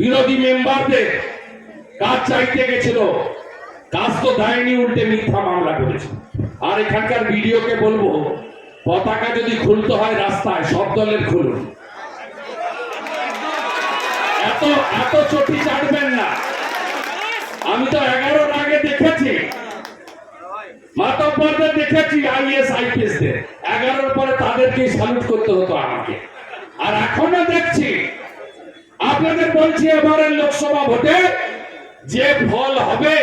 বিরোধী মেম্বারদের কাজ চাইতে গেছিল, কাজ তো দেয়নি, উল্টে মিথ্যা মামলা করেছে। আর এখানকার ভিডিওকে বলবো, পতাকা যদি খুলতে হয় রাস্তায় সব দলের খুলুন, এত এত চটি চাটবেন না। আমি তো 11-র আগে দেখেছি, মাতব্বরদের দেখেছি, আইএস আইপিএস দের 11-র পরে তাদেরকে স্যালুট করতে হতো আমাকে। আর এখনো দেখছি। আপনাদের বলছি, এবারের লোকসভা ভোটে যে ফল হবে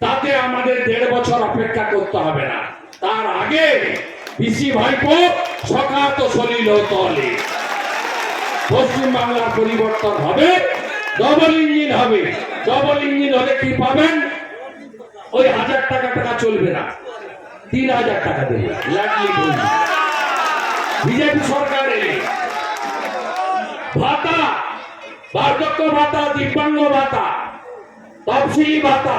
তাতে আমাদের 1.5 বছর অপেক্ষা করতে হবে না। তার আগে পিসি ভাইপো সকাত সলিল তলে পশ্চিম বাংলার পরিবর্তন হবে, ডবল ইঞ্জিন হবে। ডবল ইঞ্জিন হলে কি পাবেন? ওই 1000 টাকা চলবে না, 3000 টাকা দেবে। বিজেপি সরকার এলে ভাতা, বার্ধক্য ভাতা, দিব্যাঙ্গ ভাতা, তফসিলি ভাতা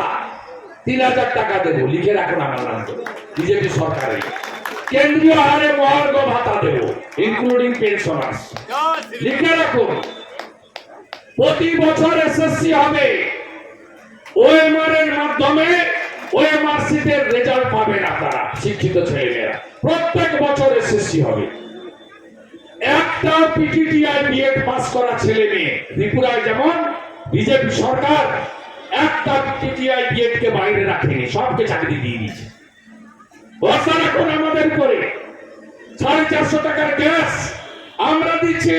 3000 টাকা দেবো। লিখে রাখুন আমার নাম। বিজেপি সরকারে কেন্দ্রীয় হারে মহার্ঘ ভাতা দেবো, ইনক্লুডিং পেনশনার্স। লিখে রাখুন। প্রতি বছর এসএসসি হবে, ওএমআর এর মাধ্যমে ওএমআর সিটের রেজাল্ট পাবেন আপনারা, শিক্ষিত ছেলেমেয়েরা। প্রত্যেক বছর এসএসসি হবে। একটা পিটিটিআই বিএড পাস করা ছেলে মেয়ে, ত্রিপুরায় যেমন বিজেপি সরকার একটা পিটিটিআই বিএড কে বাইরে রাখেনি, সবকে চাকরি দিয়ে দিয়েছে। ভরসা রাখুন আমাদের উপরে। 450 টাকার গ্যাস আমরা দিচ্ছি।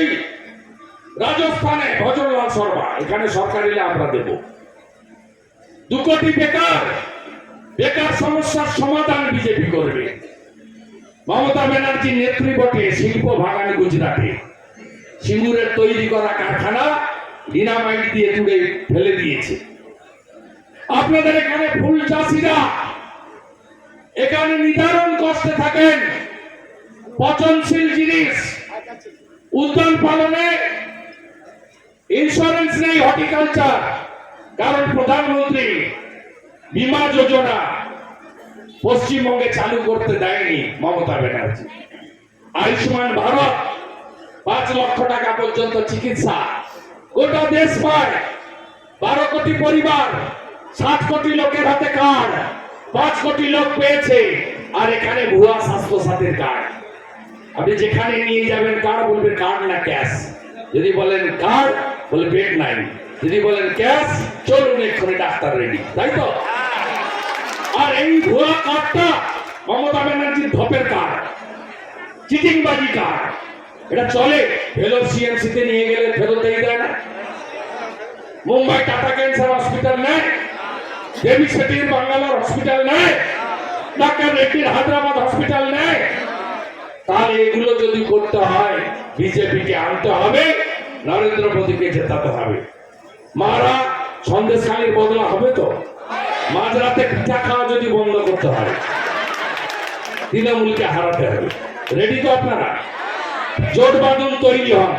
রাজস্থানে ভজনলাল শর্মা, এখানে সরকার এলে আমরা দেব। 2 কোটি বেকার, বেকার সমস্যার সমাধান বিজেপি করবে। মমতা ব্যানার্জির নেতৃত্বে শিল্প ভাগান গুজরাটে সিঙ্গুরের তৈরি করা কারখানা ডিনামাইট দিয়ে তুলে ফেলে দিয়েছে। আপনাদের এখানে ফুল চাষিরা এখানে নিদারুণ কষ্টে থাকেন। পচনশীল জিনিস, উদ্যান পালনে ইন্স্যুরেন্স নেই, হর্টিকালচার, কারণ প্রধানমন্ত্রী বীমা যোজনা পশ্চিমবঙ্গে চালু করতে দেয়নি মমতা ব্যানার্জি। আয়ুষ্মান ভারত 5 লক্ষ টাকা পর্যন্ত চিকিৎসা গোটা দেশ পায়। 12 কোটি পরিবার, 60 কোটি লোকের হাতে কার্ড, 5 কোটি লোক পেয়েছে। আর এখানে ভুয়া স্বাস্থ্য সাথীর কার্ড। আপনি যেখানে নিয়ে যাবেন কার্ড বলবে কার্ড না ক্যাশ। যদি বলেন কার্ড বলে বেড নাই, যদি বলেন ক্যাশ চলুন এক্ষুনি ডাক্তার রেডি, তাই তো? আর এই ভুয়া কার্ডটা মমতা ব্যানার্জির ধপের কার্ড, চিটিংবাজি কার্ড। এটা চলে। ভেলোর সিএমসিতে নিয়ে গেলে ফেরত দিয়ে দেয় না। মুম্বাই টাটা ক্যান্সার হসপিটাল নেয়, দেবী শেঠির বাঙ্গালোর হসপিটাল নেয়, ডাক্তার রেড্ডির হায়দ্রাবাদ হসপিটাল নেয়। তাহলে এগুলো যদি করতে হয় বিজেপিকে আনতে হবে, নরেন্দ্র মোদীকে জেতাতে হবে। মারা সন্দেশখালীর বদলা হবে তো? মাঝরাতে পিঠা খাওয়া যদি বন্ধ করতে হয়, তৃণমূলকে হারাতে হবে। রেডি তো আপনারা? জোট বাঁধুন, তৈরি হন।